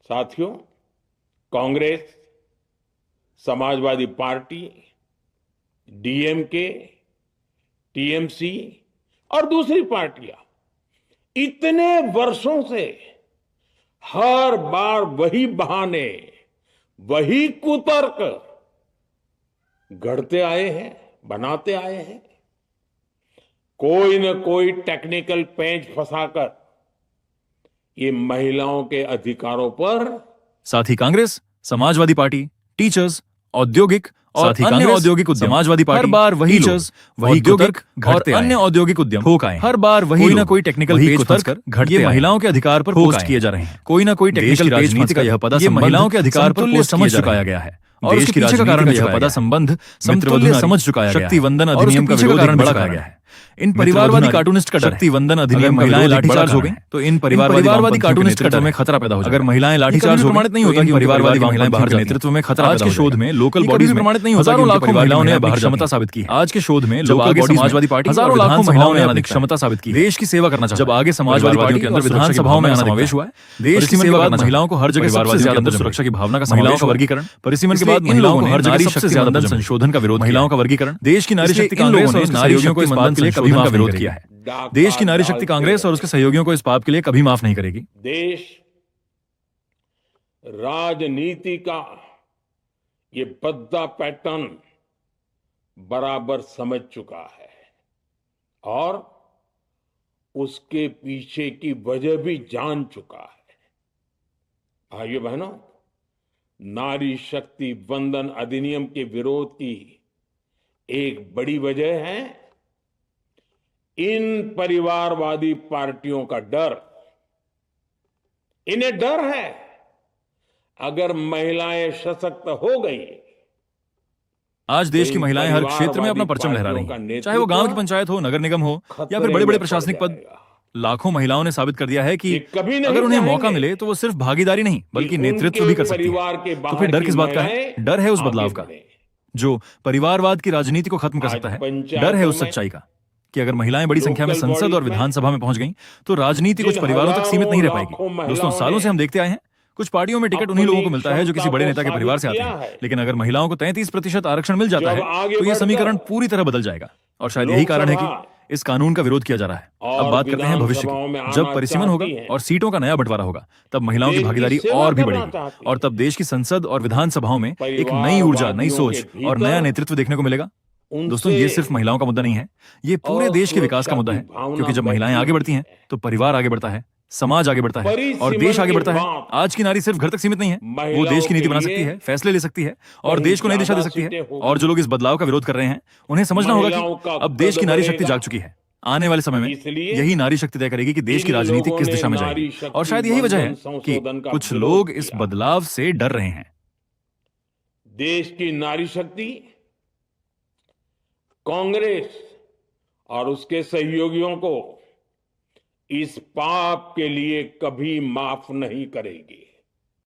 साथियों, Congress, Samajwadi party, DMK, TMC और दूसरी पार्टियां इतने वर्षों से हर बार वही बहाने, वही कुतर्क गढ़ते आए हैं, बनाते आए हैं। कोई न कोई टेक्निकल पेंच फंसाकर ये महिलाओं के अधिकारों पर साथ ही कांग्रेस, समाजवादी पार्टी, टीचर्स, औद्योगिक और अन्य औद्योगिक उद्यम समाजवादी पार्टी हर बार वही टीचर्स, वही औद्योगिक और अन्य औद्योगिक उद्यम ठोक आए। हर बार वही कोई ना कोई टेक्निकल पेज फंसकर ये महिलाओं के अधिकार पर पोस्ट किए जा रहे हैं। कोई ना कोई टेक्निकल राजनीति का यह पदा ये महिलाओं के अधिकार पर पोस्ट समझ चुकाया गया है और उसके पीछे का कारण यह पदा संबंध समतुल्य समझ चुकाया गया है। शक्ति वंदन अधिनियम का विरोध कारण बढ़ाया गया है। इन परिवारवादी कार्टूनिस्ट का शक्ति वंदन अधिनियम महिलाएं लाठीचार्ज हो गई तो इन परिवारवादी कार्टूनिस्ट नेतृत्व में खतरा पैदा हो जाएगा। अगर महिलाएं लाठीचार्ज प्रमाणित नहीं होता कि परिवारवादी महिलाएं बाहर जाने नेतृत्व में खतरा। आज के शोध में लोकल बॉडीज प्रमाणित नहीं होता हजारों लाखों महिलाओं ने बाहर क्षमता साबित की। आज के शोध में जब आगे समाजवादी पार्टी हजारों लाखों महिलाओं ने अधिक क्षमता साबित की, देश की सेवा करना चाहिए। जब आगे समाजवादी पार्टी के अंदर विधानसभाओं में समावेश हुआ है, देश की सेवा करना महिलाओं को हर जगह सबसे ज्यादा सुरक्षा की भावना का महिलाओं का वर्गीकरण, परिसीमन के बाद महिलाओं को हर जगह सबसे ज्यादा संशोधन का विरोध, महिलाओं का वर्गीकरण। देश की नारी शक्ति कांग्रेस और सहयोगियों को इस बात के लिए कभी का विरोध किया है। देश की नारी शक्ति कांग्रेस और उसके सहयोगियों को इस पाप के लिए कभी माफ नहीं करेगी। देश राजनीति का ये बद्दा पैटर्न बराबर समझ चुका है और उसके पीछे की वजह भी जान चुका है। भाइयों बहनों, नारी शक्ति वंदन अधिनियम के विरोध की एक बड़ी वजह है इन परिवारवादी पार्टियों का डर। इन्हें डर है अगर महिलाएं सशक्त हो गई, आज देश की महिलाएं हर क्षेत्र में अपना परचम लहरा रही हैं, चाहे वो गांव की पंचायत हो, नगर निगम हो या फिर बड़े बड़े प्रशासनिक पद। लाखों महिलाओं ने साबित कर दिया है कि अगर उन्हें मौका मिले तो वो सिर्फ भागीदारी नहीं बल्कि नेतृत्व भी कर सकती है। तो फिर डर किस बात का है? डर है उस बदलाव का जो परिवारवाद की राजनीति को खत्म कर सकता है। डर है उस सच्चाई का कि अगर महिलाएं बड़ी संख्या में संसद और विधानसभा में पहुंच गईं, तो राजनीति कुछ परिवारों तक सीमित नहीं रह पाएगी। दोस्तों, सालों से हम देखते आए हैं कुछ पार्टियों में टिकट उन्हीं लोगों को मिलता है जो किसी बड़े नेता के परिवार से आते हैं, लेकिन अगर महिलाओं को 33% आरक्षण मिल जाता है तो यह समीकरण पूरी तरह बदल जाएगा। और शायद यही कारण है कि इस कानून का विरोध किया जा रहा है। अब बात करते हैं भविष्य की। जब परिसीमन होगा और सीटों का नया बंटवारा होगा, तब महिलाओं की भागीदारी और भी बढ़ेगी और तब देश की संसद और विधानसभाओं में एक नई ऊर्जा, नई सोच और नया नेतृत्व देखने को मिलेगा। दोस्तों, ये सिर्फ महिलाओं का मुद्दा नहीं है, ये पूरे देश के विकास का मुद्दा है, क्योंकि जब महिलाएं आगे बढ़ती हैं तो परिवार आगे बढ़ता है, समाज आगे बढ़ता है और देश आगे बढ़ता है। आज की नारी सिर्फ घर तक सीमित नहीं है, वो देश की नीति बना सकती है, फैसले ले सकती है और देश को नई दिशा दे सकती है। और जो लोग इस बदलाव का विरोध कर रहे हैं, उन्हें समझना होगा कि अब देश की नारी शक्ति जाग चुकी है। आने वाले समय में यही नारी शक्ति तय करेगी कि देश की राजनीति किस दिशा में जाएगी। और शायद यही वजह है कि कुछ लोग इस बदलाव से डर रहे हैं। देश की नारी शक्ति कांग्रेस और उसके सहयोगियों को इस पाप के लिए कभी माफ नहीं करेगी।